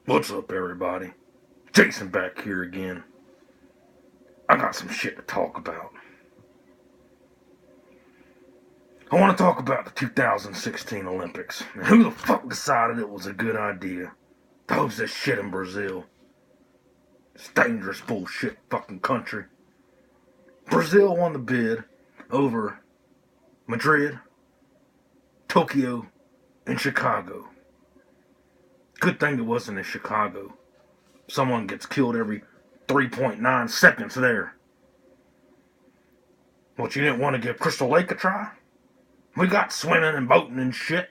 What's up, everybody? Jason back here again. I got some shit to talk about. I want to talk about the 2016 Olympics. And who the fuck decided it was a good idea to host this shit in Brazil? It's dangerous bullshit fucking country. Brazil won the bid over Madrid, Tokyo, and Chicago. Good thing it wasn't in Chicago. Someone gets killed every 3.9 seconds there. What, you didn't want to give Crystal Lake a try? We got swimming and boating and shit.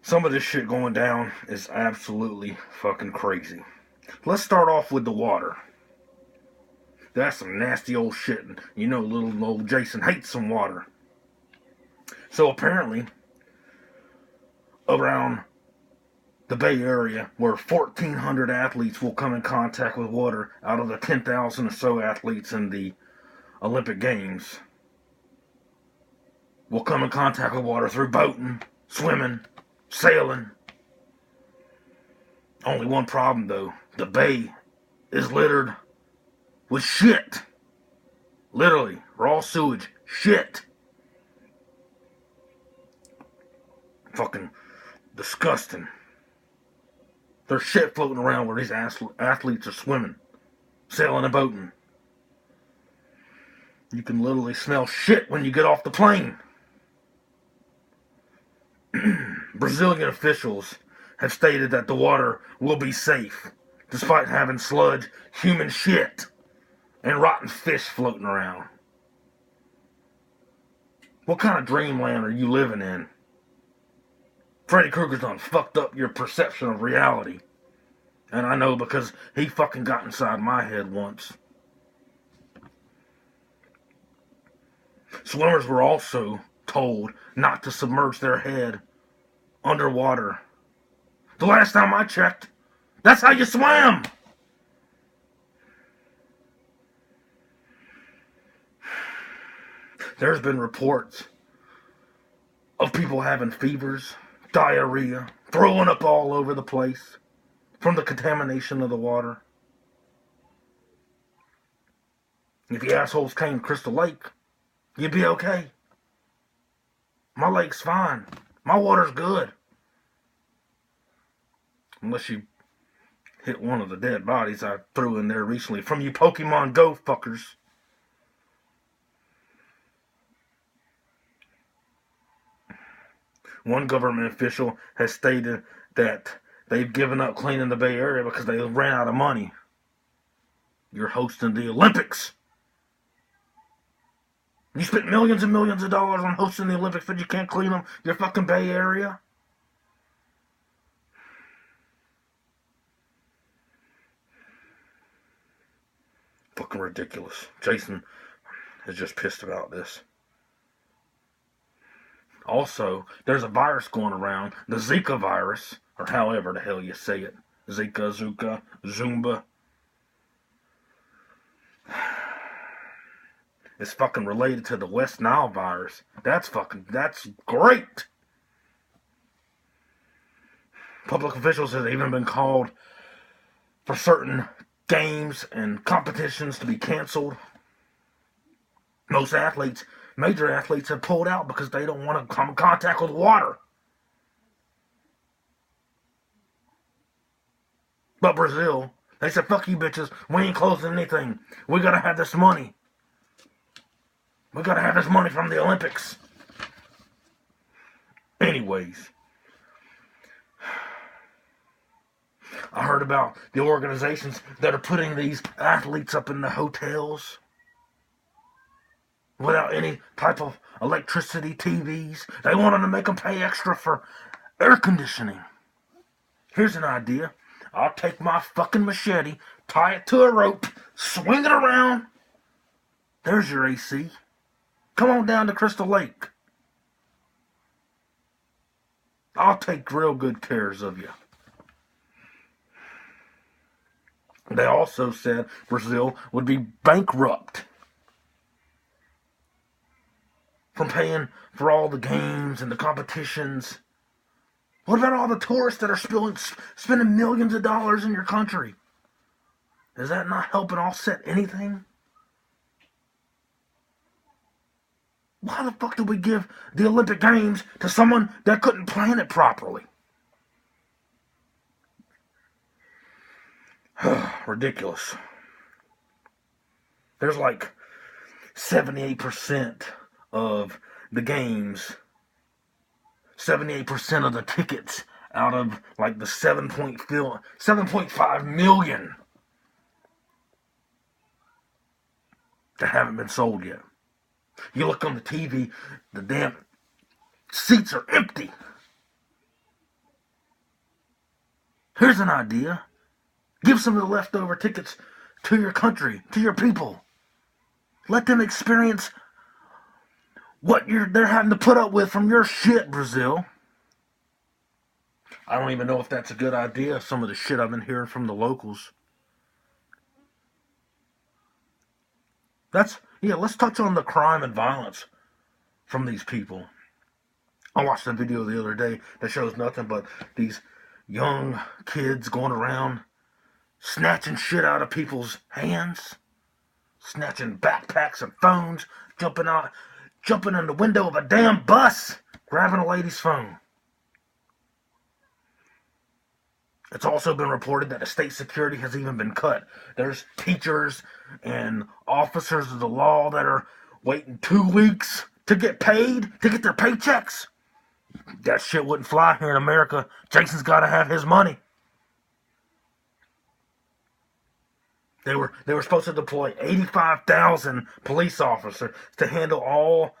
Some of this shit going down is absolutely fucking crazy. Let's start off with the water. That's some nasty old shit. And you know, little old Jason hates some water. So apparently, around the Bay Area, where 1,400 athletes will come in contact with water out of the 10,000 or so athletes in the Olympic Games, will come in contact with water through boating, swimming, sailing. Only one problem though, the bay is littered with shit. Literally, raw sewage, shit. Fucking disgusting. There's shit floating around where these athletes are swimming, sailing and boating. You can literally smell shit when you get off the plane. Brazilian officials have stated that the water will be safe, despite having sludge, human shit, and rotten fish floating around. What kind of dreamland are you living in? Freddy Krueger's done fucked up your perception of reality. And I know because he fucking got inside my head once. Swimmers were also told not to submerge their head underwater. The last time I checked, that's how you swim! There's been reports of people having fevers, diarrhea, throwing up all over the place from the contamination of the water. If you assholes came to Crystal Lake, you'd be okay. My lake's fine. My water's good. Unless you hit one of the dead bodies I threw in there recently from you Pokemon Go fuckers. One government official has stated that they've given up cleaning the Bay Area because they ran out of money. You're hosting the Olympics. You spent millions and millions of dollars on hosting the Olympics, but you can't clean them, your fucking Bay Area? Fucking ridiculous. Jason is just pissed about this. Also, there's a virus going around, the Zika virus, or however the hell you say it. Zika, Zuka, Zumba. It's fucking related to the West Nile virus. That's great. Public officials have even been called for certain games and competitions to be canceled. Most athletes, major athletes, have pulled out because they don't want to come in contact with water. But Brazil, they said, fuck you bitches, we ain't closing anything. We gotta have this money. We gotta have this money from the Olympics. Anyways, I heard about the organizations that are putting these athletes up in the hotels without any type of electricity, TVs. They wanted to make them pay extra for air conditioning. Here's an idea. I'll take my fucking machete, tie it to a rope, swing it around. There's your AC. Come on down to Crystal Lake. I'll take real good cares of you. They also said Brazil would be bankrupt from paying for all the games and the competitions What about all the tourists that are spending millions of dollars in your country? Is that not helping offset anything? Why the fuck did we give the Olympic Games to someone that couldn't plan it properly? Ridiculous. There's like 78% of the games, 78% of the tickets out of like the 7.5 million that haven't been sold yet. You look on the TV, the damn seats are empty. Here's an idea. Give some of the leftover tickets to your country, to your people. Let them experience what they're having to put up with from your shit, Brazil. I don't even know if that's a good idea, some of the shit I've been hearing from the locals. Let's touch on the crime and violence from these people. I watched a video the other day that shows nothing but these young kids going around snatching shit out of people's hands, snatching backpacks and phones, jumping in the window of a damn bus, grabbing a lady's phone. It's also been reported that the state security has even been cut. There's teachers and officers of the law that are waiting 2 weeks to get paid, to get their paychecks. That shit wouldn't fly here in America. Jason's got to have his money. They were supposed to deploy 85,000 police officers to handle all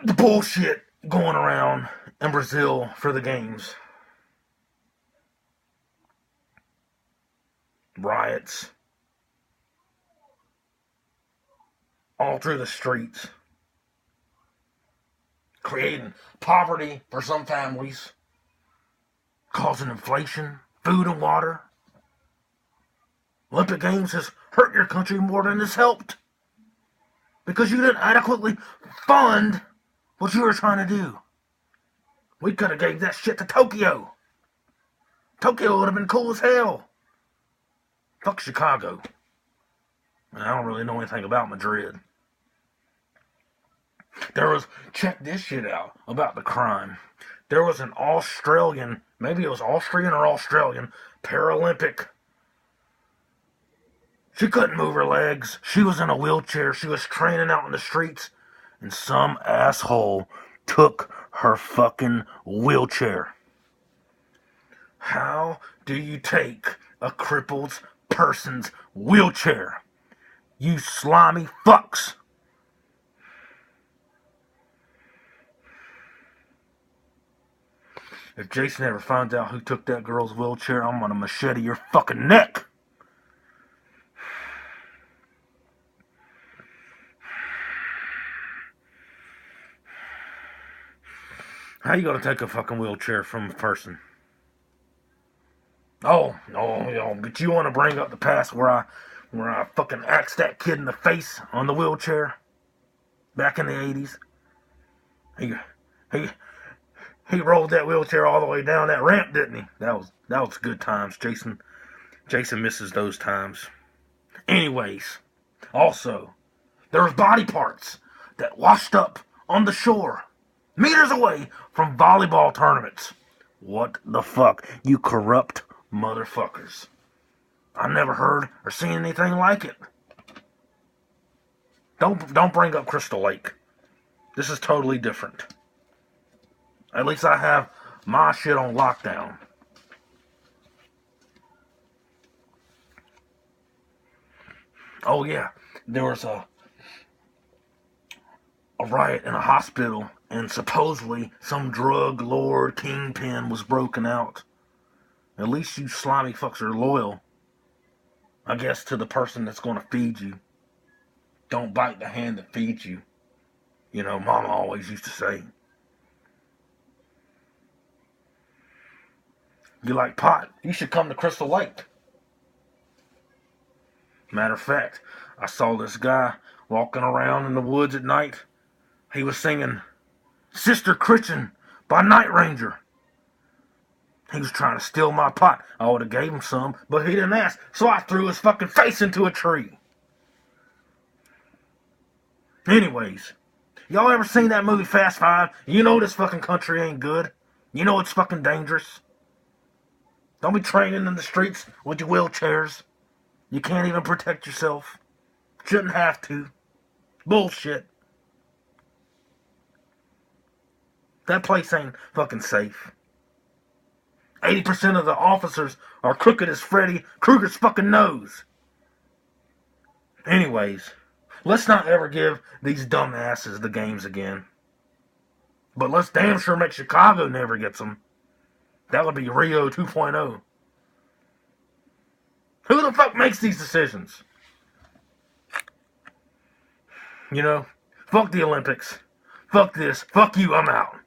the bullshit going around in Brazil for the games. Riots all through the streets, creating poverty for some families, causing inflation, food and water. Olympic Games has hurt your country more than it's helped because you didn't adequately fund what you were trying to do. We could have gave that shit to Tokyo. Tokyo would have been cool as hell. Fuck Chicago. I don't really know anything about Madrid. Check this shit out about the crime. There was an Australian, maybe it was Austrian or Australian, Paralympic. She couldn't move her legs. She was in a wheelchair. She was training out in the streets. And some asshole took her fucking wheelchair. How do you take a crippled person's wheelchair? You slimy fucks. If Jason ever finds out who took that girl's wheelchair, I'm gonna machete your fucking neck. How you gonna take a fucking wheelchair from a person? Oh, but you want to bring up the past where I fucking axed that kid in the face on the wheelchair back in the 80s? He rolled that wheelchair all the way down that ramp, didn't he? That was good times. Jason misses those times. Anyways, also, there was body parts that washed up on the shore, meters away from volleyball tournaments. What the fuck, you corrupt motherfuckers. I never heard or seen anything like it. Don't bring up Crystal Lake. This is totally different. At least I have my shit on lockdown. Oh yeah, there was a riot in a hospital, and supposedly some drug lord kingpin was broken out. At least you slimy fucks are loyal, I guess, to the person that's going to feed you. Don't bite the hand that feeds you. You know, Mama always used to say. You like pot? You should come to Crystal Lake. Matter of fact, I saw this guy walking around in the woods at night. He was singing Sister Christian by Night Ranger. He was trying to steal my pot. I would have gave him some, but he didn't ask, so I threw his fucking face into a tree. Anyways, y'all ever seen that movie Fast Five? You know this fucking country ain't good. You know it's fucking dangerous. Don't be training in the streets with your wheelchairs. You can't even protect yourself. Shouldn't have to. Bullshit. That place ain't fucking safe. 80% of the officers are crooked as Freddy Krueger's fucking nose. Anyways, let's not ever give these dumbasses the games again. But let's damn sure make Chicago never gets them. That would be Rio 2.0. Who the fuck makes these decisions? You know, fuck the Olympics. Fuck this. Fuck you, I'm out.